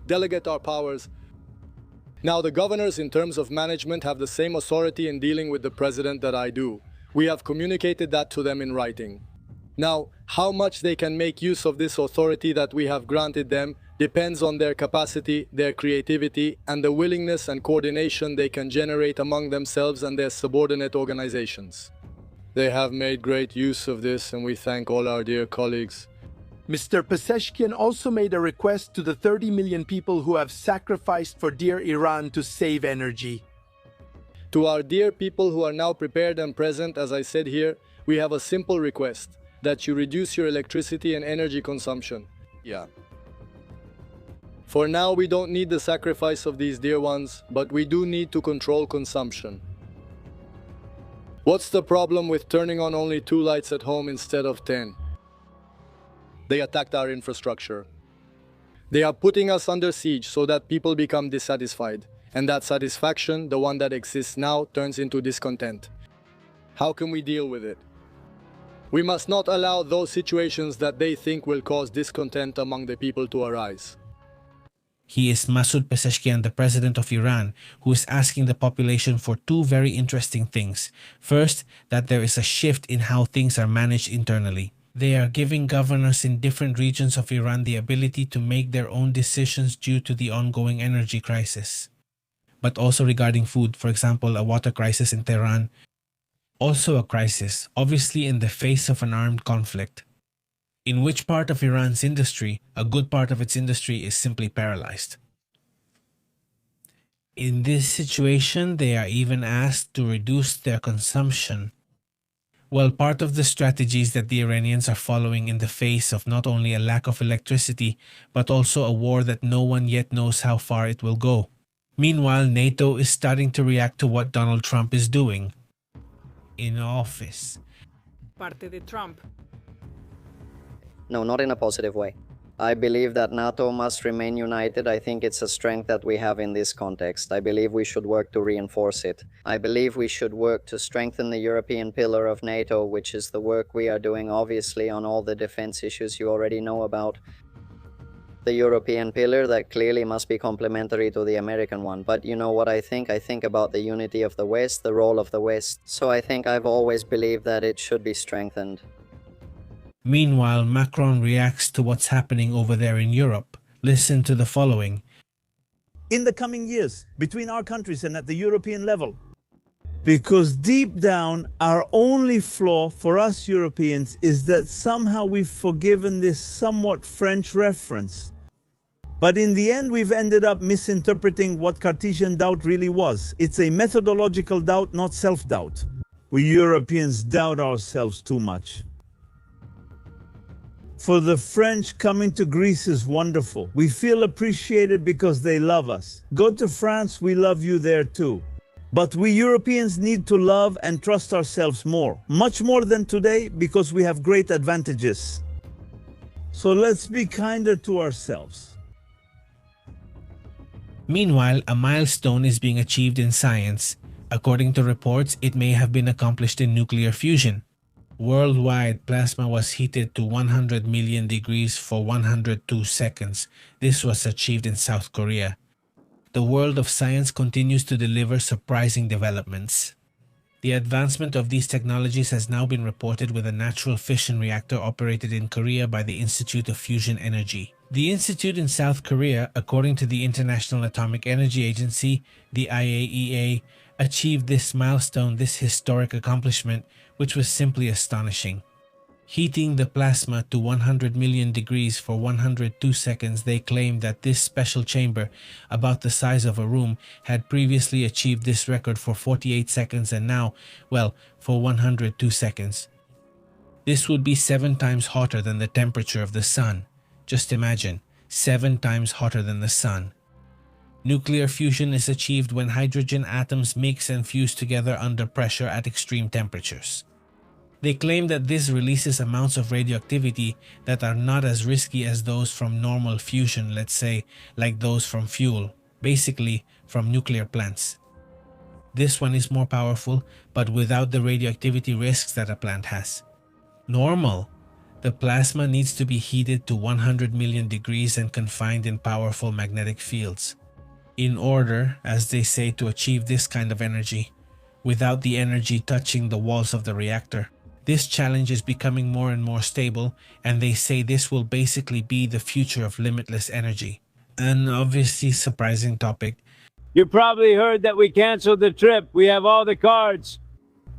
delegate our powers. Now, the governors, in terms of management, have the same authority in dealing with the president that I do. We have communicated that to them in writing. Now, how much they can make use of this authority that we have granted them depends on their capacity, their creativity, and the willingness and coordination they can generate among themselves and their subordinate organizations. They have made great use of this, and we thank all our dear colleagues. Mr. Pezeshkian also made a request to the 30 million people who have sacrificed for dear Iran to save energy. To our dear people who are now prepared and present, as I said here, we have a simple request, that you reduce your electricity and energy consumption. For now, we don't need the sacrifice of these dear ones, but we do need to control consumption. What's the problem with turning on only 2 lights at home instead of 10? They attacked our infrastructure. They are putting us under siege so that people become dissatisfied. And that satisfaction, the one that exists now, turns into discontent. How can we deal with it? We must not allow those situations that they think will cause discontent among the people to arise. He is Masoud Pezeshkian, the president of Iran, who is asking the population for 2 very interesting things. First, that there is a shift in how things are managed internally. They are giving governors in different regions of Iran the ability to make their own decisions due to the ongoing energy crisis. But also regarding food, for example, a water crisis in Tehran. Also a crisis, obviously in the face of an armed conflict. In which part of Iran's industry, a good part of its industry is simply paralyzed. In this situation, they are even asked to reduce their consumption. Well, part of the strategies that the Iranians are following in the face of not only a lack of electricity, but also a war that no one yet knows how far it will go. Meanwhile, NATO is starting to react to what Donald Trump is doing in office. Parte de Trump. No, not in a positive way. I believe that NATO must remain united. I think it's a strength that we have in this context. I believe we should work to reinforce it. I believe we should work to strengthen the European pillar of NATO, which is the work we are doing obviously on all the defense issues you already know about. The European pillar that clearly must be complementary to the American one. But you know what I think? I think about the unity of the West, the role of the West. So I think I've always believed that it should be strengthened. Meanwhile, Macron reacts to what's happening over there in Europe. Listen to the following. In the coming years, between our countries and at the European level. Because deep down, our only flaw for us Europeans is that somehow we've forgiven this somewhat French reference. But in the end, we've ended up misinterpreting what Cartesian doubt really was. It's a methodological doubt, not self-doubt. We Europeans doubt ourselves too much. For the French, coming to Greece is wonderful. We feel appreciated because they love us. Go to France, we love you there too. But we Europeans need to love and trust ourselves more. Much more than today because we have great advantages. So let's be kinder to ourselves. Meanwhile, a milestone is being achieved in science. According to reports, it may have been accomplished in nuclear fusion. Worldwide, plasma was heated to 100 million degrees for 102 seconds. This was achieved in South Korea. The world of science continues to deliver surprising developments. The advancement of these technologies has now been reported with a natural fission reactor operated in Korea by the Institute of Fusion Energy. The institute in South Korea, according to the International Atomic Energy Agency, the IAEA, achieved this milestone, this historic accomplishment, which was simply astonishing. Heating the plasma to 100 million degrees for 102 seconds, they claimed that this special chamber, about the size of a room, had previously achieved this record for 48 seconds and now, well, for 102 seconds. This would be 7 times hotter than the temperature of the sun. Just imagine, 7 times hotter than the sun. Nuclear fusion is achieved when hydrogen atoms mix and fuse together under pressure at extreme temperatures. They claim that this releases amounts of radioactivity that are not as risky as those from normal fusion, let's say, like those from fuel, basically from nuclear plants. This one is more powerful, but without the radioactivity risks that a plant has. Normal? The plasma needs to be heated to 100 million degrees and confined in powerful magnetic fields. In order, as they say, to achieve this kind of energy, without the energy touching the walls of the reactor. This challenge is becoming more and more stable, and they say this will basically be the future of limitless energy. An obviously surprising topic. You probably heard that we canceled the trip. We have all the cards.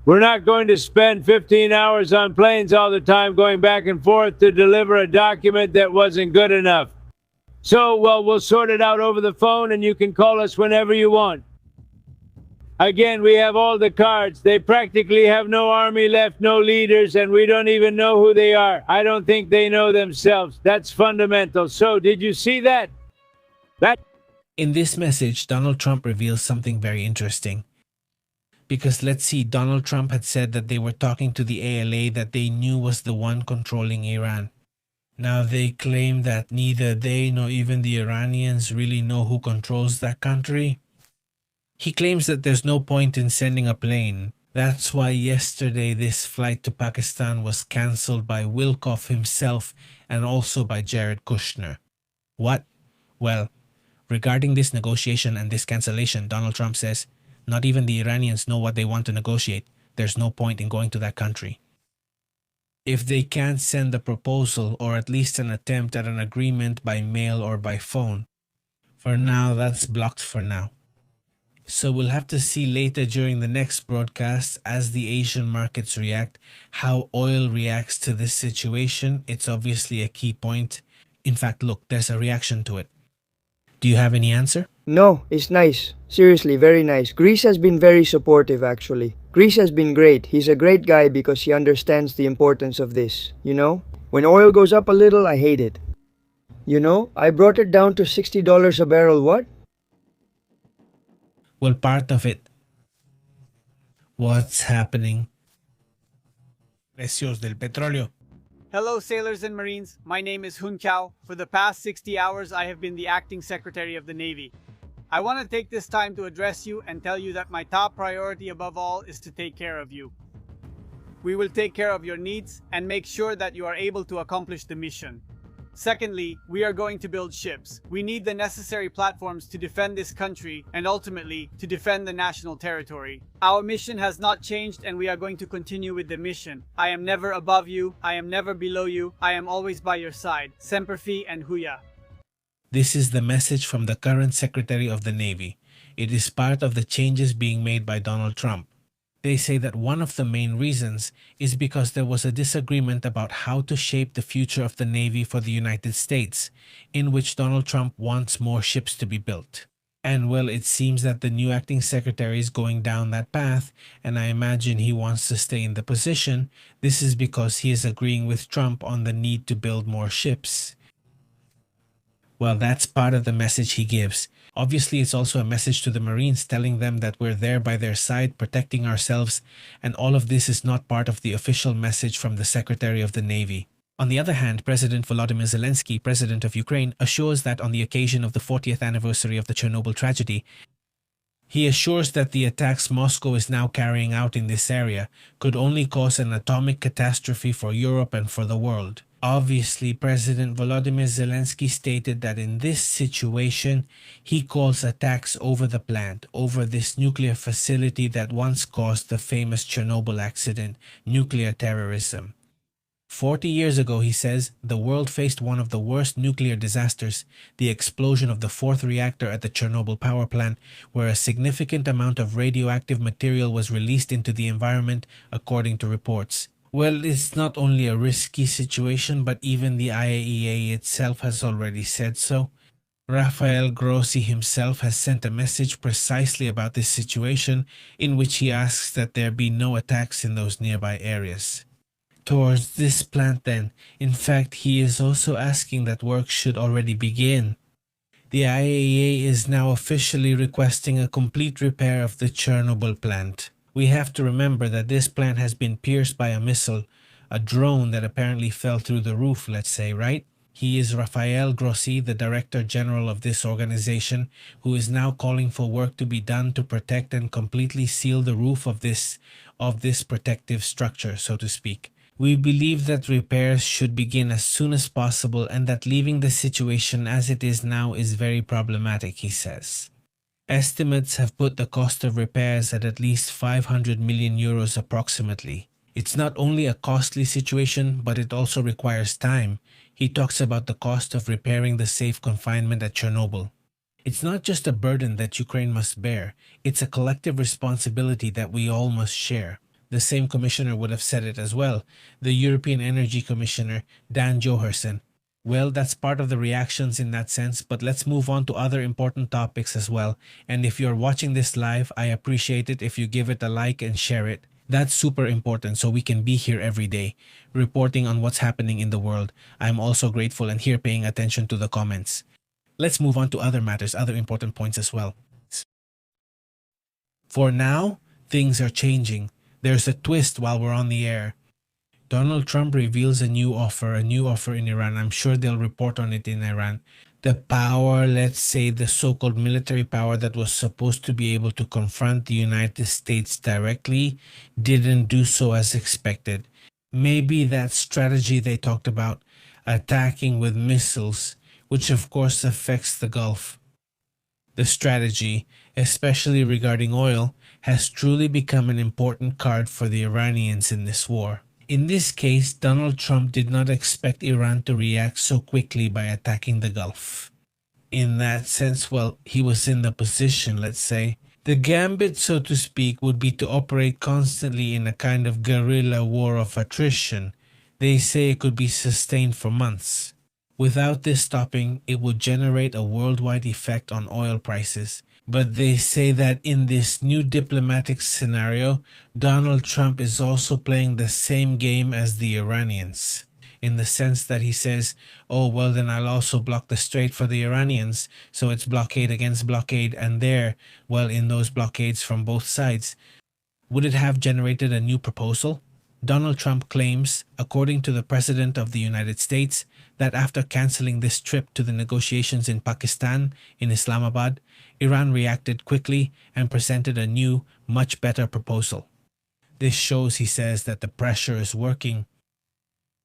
We're not going to spend 15 hours on planes all the time going back and forth to deliver a document that wasn't good enough. So, well, we'll sort it out over the phone and you can call us whenever you want. Again, we have all the cards. They practically have no army left, no leaders, and we don't even know who they are. I don't think they know themselves. That's fundamental. So, did you see that? In this message, Donald Trump reveals something very interesting. Because let's see, Donald Trump had said that they were talking to the ALA that they knew was the one controlling Iran. Now they claim that neither they nor even the Iranians really know who controls that country. He claims that there's no point in sending a plane. That's why yesterday this flight to Pakistan was cancelled by Wilkoff himself and also by Jared Kushner. What? Well, regarding this negotiation and this cancellation, Donald Trump says, not even the Iranians know what they want to negotiate. There's no point in going to that country. If they can't send a proposal or at least an attempt at an agreement by mail or by phone, for now that's blocked for now. So we'll have to see later during the next broadcast as the Asian markets react, how oil reacts to this situation. It's obviously a key point. In fact, look, there's a reaction to it. Do you have any answer? No, it's nice. Seriously, very nice. Greece has been very supportive actually. Greece has been great. He's a great guy because he understands the importance of this, you know? When oil goes up a little, I hate it. You know, I brought it down to $60 a barrel, what? Well, part of it. What's happening? Precios del petróleo. Hello, sailors and Marines. My name is Hun Cao. For the past 60 hours, I have been the Acting Secretary of the Navy. I want to take this time to address you and tell you that my top priority above all is to take care of you. We will take care of your needs and make sure that you are able to accomplish the mission. Secondly, we are going to build ships. We need the necessary platforms to defend this country and ultimately to defend the national territory. Our mission has not changed and we are going to continue with the mission. I am never above you. I am never below you. I am always by your side. Semper Fi and Huya. This is the message from the current Secretary of the Navy. It is part of the changes being made by Donald Trump. They say that one of the main reasons is because there was a disagreement about how to shape the future of the Navy for the United States, in which Donald Trump wants more ships to be built. And well, it seems that the new acting secretary is going down that path, and I imagine he wants to stay in the position. This is because he is agreeing with Trump on the need to build more ships. Well, that's part of the message he gives. Obviously, it's also a message to the Marines telling them that we're there by their side, protecting ourselves, and all of this is not part of the official message from the Secretary of the Navy. On the other hand, President Volodymyr Zelensky, President of Ukraine, assures that on the occasion of the 40th anniversary of the Chernobyl tragedy, he assures that the attacks Moscow is now carrying out in this area could only cause an atomic catastrophe for Europe and for the world. Obviously, President Volodymyr Zelensky stated that in this situation, he calls attacks over the plant, over this nuclear facility that once caused the famous Chernobyl accident, nuclear terrorism. 40 years ago, he says, the world faced one of the worst nuclear disasters, the explosion of the fourth reactor at the Chernobyl power plant, where a significant amount of radioactive material was released into the environment, according to reports. Well, it's not only a risky situation, but even the IAEA itself has already said so. Rafael Grossi himself has sent a message precisely about this situation, in which he asks that there be no attacks in those nearby areas. Towards this plant then, in fact, he is also asking that work should already begin. The IAEA is now officially requesting a complete repair of the Chernobyl plant. We have to remember that this plant has been pierced by a missile, a drone that apparently fell through the roof, let's say, right? He is Rafael Grossi, the Director General of this organization, who is now calling for work to be done to protect and completely seal the roof of this protective structure, so to speak. We believe that repairs should begin as soon as possible and that leaving the situation as it is now is very problematic, he says. Estimates have put the cost of repairs at least 500 million euros approximately. It's not only a costly situation, but it also requires time. He talks about the cost of repairing the safe confinement at Chernobyl. It's not just a burden that Ukraine must bear, it's a collective responsibility that we all must share. The same commissioner would have said it as well, the European Energy Commissioner, Dan Johansson. Well, that's part of the reactions in that sense, but let's move on to other important topics as well. And if you're watching this live, I appreciate it if you give it a like and share it. That's super important so we can be here every day, reporting on what's happening in the world. I'm also grateful and here paying attention to the comments. Let's move on to other matters, other important points as well. For now, things are changing. There's a twist while we're on the air. Donald Trump reveals a new offer in Iran. I'm sure they'll report on it in Iran. The power, let's say the so-called military power that was supposed to be able to confront the United States directly, didn't do so as expected. Maybe that strategy they talked about, attacking with missiles, which of course affects the Gulf. The strategy, especially regarding oil, has truly become an important card for the Iranians in this war. In this case, Donald Trump did not expect Iran to react so quickly by attacking the Gulf. In that sense, well, he was in the position, let's say. The gambit, so to speak, would be to operate constantly in a kind of guerrilla war of attrition. They say it could be sustained for months. Without this stopping, it would generate a worldwide effect on oil prices. But they say that in this new diplomatic scenario, Donald Trump is also playing the same game as the Iranians, in the sense that he says, oh, well, then I'll also block the strait for the Iranians, so it's blockade against blockade, and there, well, in those blockades from both sides. Would it have generated a new proposal? Donald Trump claims, according to the President of the United States, that after canceling this trip to the negotiations in Pakistan, in Islamabad, Iran reacted quickly and presented a new, much better proposal. This shows, he says, that the pressure is working.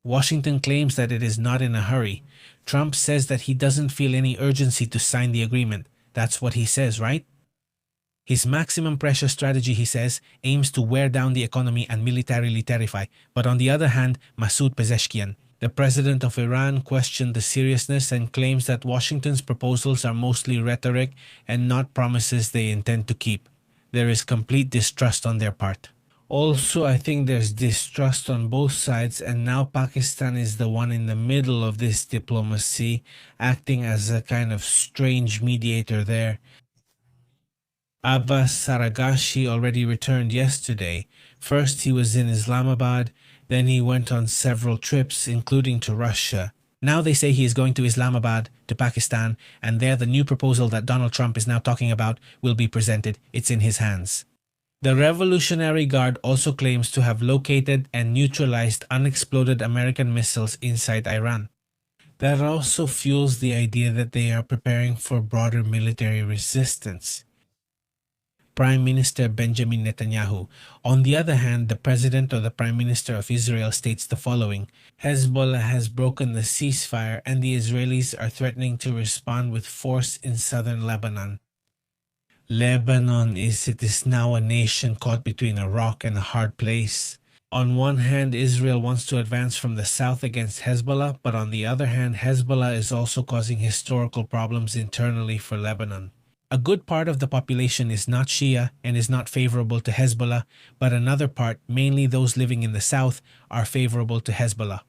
Washington claims that it is not in a hurry. Trump says that he doesn't feel any urgency to sign the agreement. That's what he says, right? His maximum pressure strategy, he says, aims to wear down the economy and militarily terrify. But on the other hand, Masoud Pezeshkian, the president of Iran, questioned the seriousness and claims that Washington's proposals are mostly rhetoric and not promises they intend to keep. There is complete distrust on their part. Also, I think there's distrust on both sides, and now Pakistan is the one in the middle of this diplomacy, acting as a kind of strange mediator there. Abbas Saragashi already returned yesterday. First he was in Islamabad, then he went on several trips, including to Russia. Now they say he is going to Islamabad, to Pakistan, and there the new proposal that Donald Trump is now talking about will be presented. It's in his hands. The Revolutionary Guard also claims to have located and neutralized unexploded American missiles inside Iran. That also fuels the idea that they are preparing for broader military resistance. Prime Minister Benjamin Netanyahu. On the other hand, the President or the Prime Minister of Israel states the following: Hezbollah has broken the ceasefire and the Israelis are threatening to respond with force in southern Lebanon. Lebanon is now a nation caught between a rock and a hard place. On one hand, Israel wants to advance from the south against Hezbollah, but on the other hand, Hezbollah is also causing historical problems internally for Lebanon. A good part of the population is not Shia and is not favorable to Hezbollah, but another part, mainly those living in the south, are favorable to Hezbollah.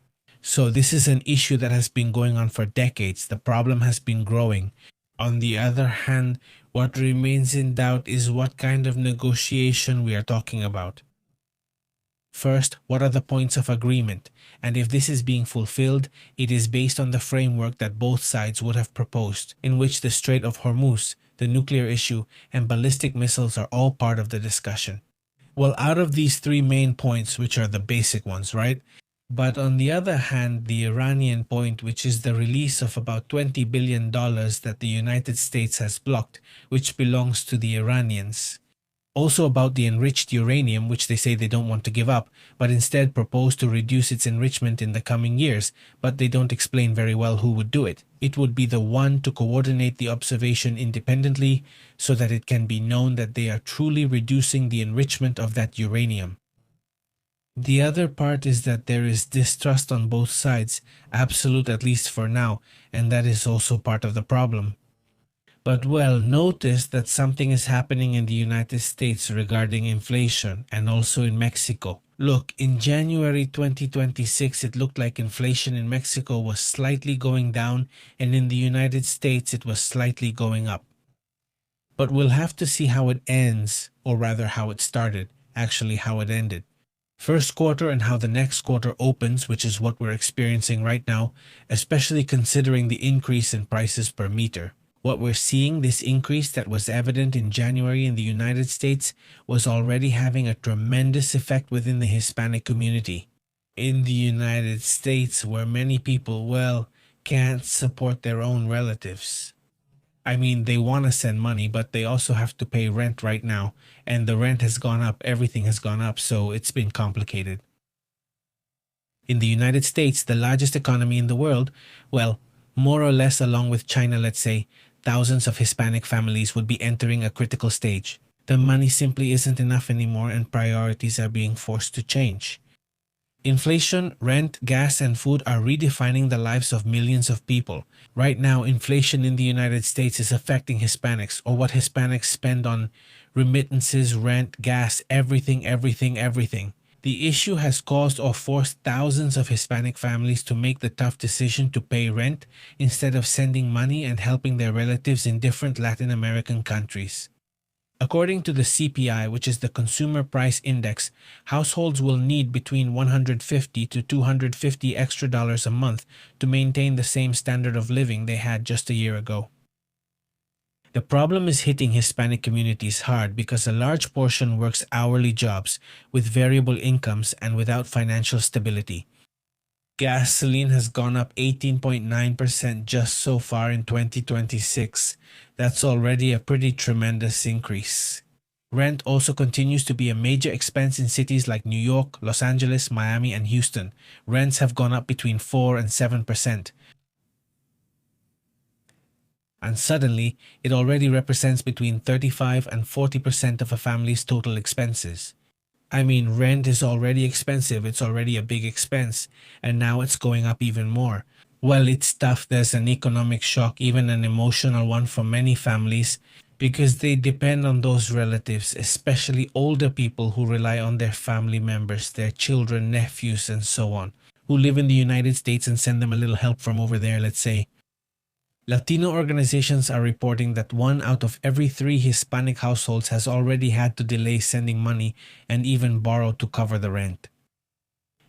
So this is an issue that has been going on for decades. The problem has been growing. On the other hand, what remains in doubt is what kind of negotiation we are talking about. First, what are the points of agreement? And if this is being fulfilled, it is based on the framework that both sides would have proposed, in which the Strait of Hormuz, the nuclear issue, and ballistic missiles are all part of the discussion. Well, out of these three main points, which are the basic ones, right? But on the other hand, the Iranian point, which is the release of about $20 billion that the United States has blocked, which belongs to the Iranians. Also about the enriched uranium, which they say they don't want to give up, but instead propose to reduce its enrichment in the coming years, but they don't explain very well who would do it. It would be the one to coordinate the observation independently so that it can be known that they are truly reducing the enrichment of that uranium. The other part is that there is distrust on both sides, absolute at least for now, and that is also part of the problem. But well, notice that something is happening in the United States regarding inflation and also in Mexico. Look, in January 2026, it looked like inflation in Mexico was slightly going down, and in the United States, it was slightly going up. But we'll have to see how it ends, or rather how it started, actually how it ended. First quarter and how the next quarter opens, which is what we're experiencing right now, especially considering the increase in prices per meter. What we're seeing, this increase that was evident in January in the United States, was already having a tremendous effect within the Hispanic community. In the United States, where many people, well, can't support their own relatives. I mean, they want to send money, but they also have to pay rent right now, and the rent has gone up, everything has gone up, so it's been complicated. In the United States, the largest economy in the world, well, more or less along with China, let's say, thousands of Hispanic families would be entering a critical stage. The money simply isn't enough anymore and priorities are being forced to change. Inflation, rent, gas, and food are redefining the lives of millions of people. Right now, inflation in the United States is affecting Hispanics, or what Hispanics spend on remittances, rent, gas, everything. The issue has caused or forced thousands of Hispanic families to make the tough decision to pay rent instead of sending money and helping their relatives in different Latin American countries. According to the CPI, which is the Consumer Price Index, households will need between $150 to $250 extra a month to maintain the same standard of living they had just a year ago. The problem is hitting Hispanic communities hard because a large portion works hourly jobs with variable incomes and without financial stability. Gasoline has gone up 18.9% just so far in 2026. That's already a pretty tremendous increase. Rent also continues to be a major expense in cities like New York, Los Angeles, Miami, and Houston. Rents have gone up between 4 and 7%. And suddenly, it already represents between 35 and 40% of a family's total expenses. I mean, rent is already expensive, it's already a big expense, and now it's going up even more. Well, it's tough. There's an economic shock, even an emotional one for many families, because they depend on those relatives, especially older people who rely on their family members, their children, nephews, and so on, who live in the United States and send them a little help from over there, let's say. Latino organizations are reporting that 1 out of every 3 Hispanic households has already had to delay sending money and even borrow to cover the rent.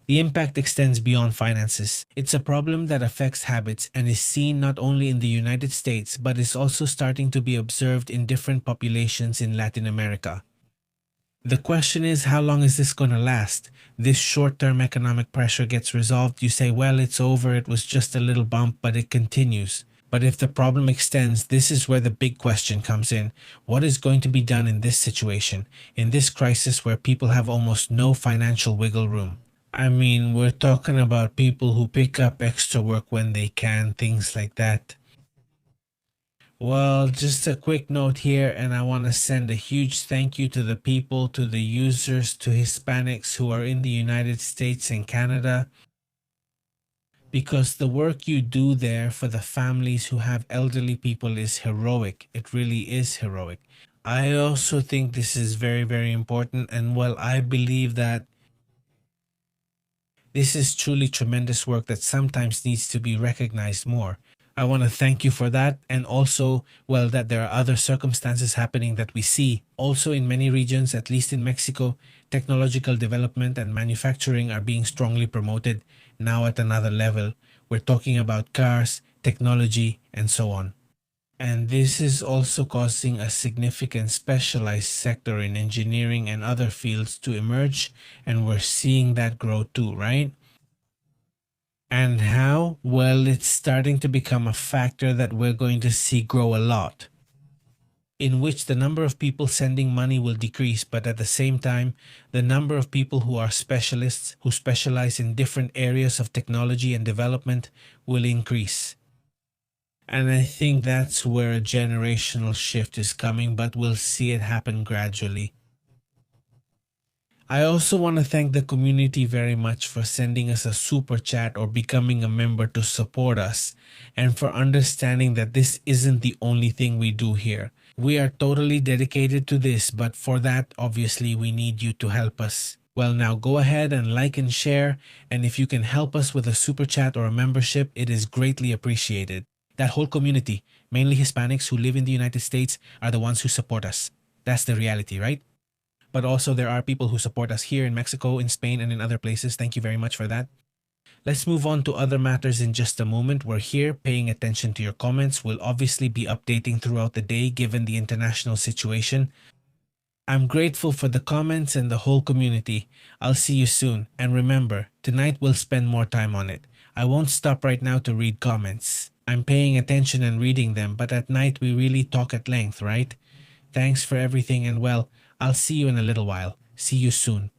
The impact extends beyond finances. It's a problem that affects habits and is seen not only in the United States but is also starting to be observed in different populations in Latin America. The question is, how long is this going to last? This short-term economic pressure gets resolved. You say, well, it's over, it was just a little bump, but it continues. But if the problem extends, this is where the big question comes in. What is going to be done in this situation, in this crisis where people have almost no financial wiggle room? I mean, we're talking about people who pick up extra work when they can, things like that. Well, just a quick note here, and I want to send a huge thank you to the people, to the users, to Hispanics who are in the United States and Canada, because the work you do there for the families who have elderly people is heroic. It really is heroic. I also think this is very, very important, and well, I believe that this is truly tremendous work that sometimes needs to be recognized more. I want to thank you for that, and also, well, that there are other circumstances happening that we see. Also in many regions, at least in Mexico, technological development and manufacturing are being strongly promoted now at another level. We're talking about cars, technology, and so on. And this is also causing a significant specialized sector in engineering and other fields to emerge, and we're seeing that grow too, right? And how? Well, it's starting to become a factor that we're going to see grow a lot. in which the number of people sending money will decrease, but at the same time, the number of people who are specialists, who specialize in different areas of technology and development, will increase. And I think that's where a generational shift is coming, but we'll see it happen gradually. I also want to thank the community very much for sending us a super chat or becoming a member to support us, and for understanding that this isn't the only thing we do here. We are totally dedicated to this, but for that, obviously, we need you to help us. Well, now go ahead and like and share, and if you can help us with a super chat or a membership, it is greatly appreciated. That whole community, mainly Hispanics who live in the United States, are the ones who support us. That's the reality, right? But also there are people who support us here in Mexico, in Spain, and in other places. Thank you very much for that. Let's move on to other matters in just a moment. We're here paying attention to your comments. We'll obviously be updating throughout the day given the international situation. I'm grateful for the comments and the whole community. I'll see you soon. And remember, tonight we'll spend more time on it. I won't stop right now to read comments. I'm paying attention and reading them, but at night we really talk at length, right? Thanks for everything, and well, I'll see you in a little while. See you soon.